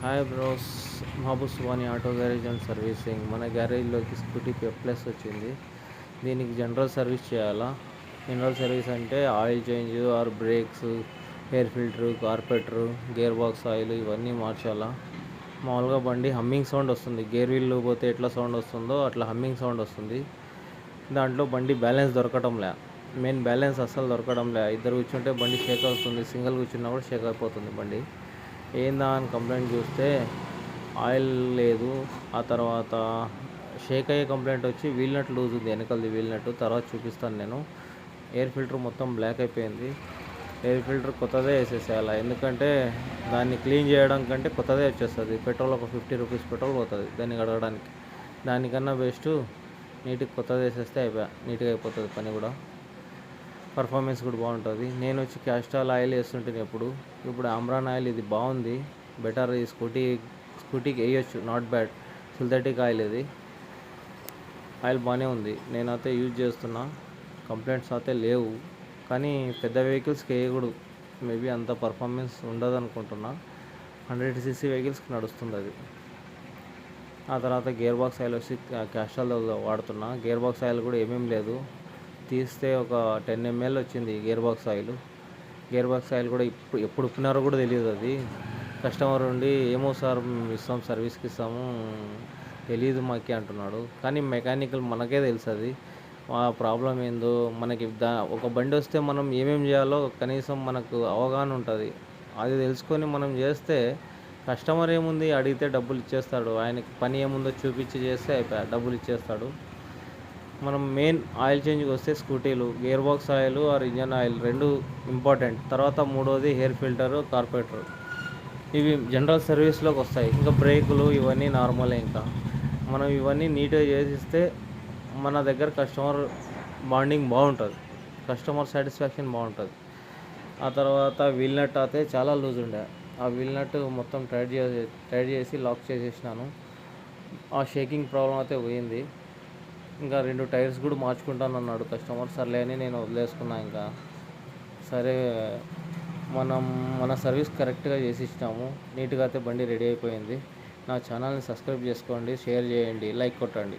Hi bros, Mahboob Subhani auto garage and servicing. మన గ్యారేజ్లోకి స్కూటీకి ప్లస్ వచ్చింది. దీనికి జనరల్ సర్వీస్ చేయాలా? జనరల్ సర్వీస్ అంటే oil change or brakes, air filter, carburettor, gear box oil ఇవన్నీ మార్చాలా. మామూలుగా బండి హమ్మింగ్ సౌండ్ వస్తుంది. గేర్ వీల్ పోతే ఎట్లా సౌండ్ వస్తుందో అట్లా హమ్మింగ్ సౌండ్ వస్తుంది. దాంట్లో బండి బ్యాలెన్స్ దొరకటంలే. మెయిన్ బ్యాలెన్స్ అస్సలు దొరకడంలే. ఇద్దరు కూర్చుంటే బండి షేక్ అవుతుంది, సింగిల్ కూర్చున్నా కూడా షేక్ అయిపోతుంది బండి. ఏందా అని కంప్లైంట్ చూస్తే ఆయిల్ లేదు. ఆ తర్వాత షేక్ అయ్యే కంప్లైంట్ వచ్చి వీల్ నట్ లూజ్ ఉంది, వెనకలది వీల్ నట్. తర్వాత చూపిస్తాను నేను. ఎయిర్ ఫిల్టర్ మొత్తం బ్లాక్ అయిపోయింది. ఎయిర్ ఫిల్టర్ కొత్తదే వేసేసేయాలి, ఎందుకంటే దాన్ని క్లీన్ చేయడం కంటే కొత్తదే వచ్చేస్తుంది. పెట్రోల్ ఒక 50 రూపీస్ పెట్రోల్ పోతుంది దాన్ని కడగడానికి. దానికన్నా బెస్ట్ నీట్గా కొత్తది వేసేస్తే నీట్గా అయిపోతుంది పని కూడా. పర్ఫార్మెన్స్ కూడా బాగుంటుంది. నేను వచ్చి క్యాస్ట్రాల్ ఆయిల్ వేస్తుంటాను ఇప్పుడు ఆమ్రాన్ ఆయిల్ ఇది బాగుంది, బెటర్. ఈ స్కూటీకి వేయచ్చు, నాట్ బ్యాడ్. సింథటిక్ ఆయిల్ ఇది. ఆయిల్ బాగానే ఉంది, నేనైతే యూజ్ చేస్తున్నా. కంప్లైంట్స్ అయితే లేవు, కానీ పెద్ద వెహికల్స్కి వేయకూడదు. మేబీ అంత పర్ఫార్మెన్స్ ఉండదు అనుకుంటున్నా. 100cc వెహికల్స్కి నడుస్తుంది అది. ఆ తర్వాత గేర్ బాక్స్ ఆయిల్ వచ్చి క్యాస్ట్రాల్ వాడుతున్నా. గేర్ బాక్స్ ఆయిల్ కూడా ఏమేం లేదు, తీస్తే ఒక 10 ml వచ్చింది gear box oil. Gear box oil కూడా ఎప్పుడు ఉప్పినారో కూడా తెలియదు. అది కస్టమర్ ఉండి ఏమో సార్ ఇస్తాం, సర్వీస్కి ఇస్తాము, తెలియదు మాకే అంటున్నాడు. కానీ మెకానికల్ మనకే తెలుసు అది ఆ ప్రాబ్లం ఏందో. మనకి ఒక బండి వస్తే మనం ఏమేమి చేయాలో కనీసం మనకు అవగాహన ఉంటుంది. అది తెలుసుకొని మనం చేస్తే కస్టమర్ ఏముంది, అడిగితే డబ్బులు ఇచ్చేస్తాడు. ఆయనకి పని ఏముందో చూపించి చేస్తే అయిపోయా, డబ్బులు ఇచ్చేస్తాడు. మనం మెయిన్ ఆయిల్ చేంజ్కి వస్తే స్కూటీలు gear box oil are engine oil రెండు ఇంపార్టెంట్. తర్వాత మూడోది హెయిర్ ఫిల్టరు, కార్పెటర్. ఇవి జనరల్ సర్వీస్లోకి వస్తాయి. ఇంకా బ్రేకులు ఇవన్నీ నార్మలే. ఇంకా మనం ఇవన్నీ నీట్గా చేసిస్తే మన దగ్గర కస్టమర్ బాండింగ్ బాగుంటుంది, కస్టమర్ సాటిస్ఫాక్షన్ బాగుంటుంది. ఆ తర్వాత వీల్ నట్ అయితే చాలా లూజ్ ఉండే. ఆ వీల్ నట్ మొత్తం టైట్ చేసి లాక్ చేసేసినాను. ఆ షేకింగ్ ప్రాబ్లం అయితే పోయింది. ఇంకా 2 టైర్స్ కూడా మార్చుకుంటాను అన్నాడు కస్టమర్. సర్లే అని నేను వదిలేసుకున్నా. ఇంకా సరే, మన సర్వీస్ కరెక్ట్గా చేసి ఇచ్చినాము. నీట్గా అయితే బండి రెడీ అయిపోయింది. నా ఛానల్ని సబ్స్క్రైబ్ చేసుకోండి, షేర్ చేయండి, లైక్ కొట్టండి.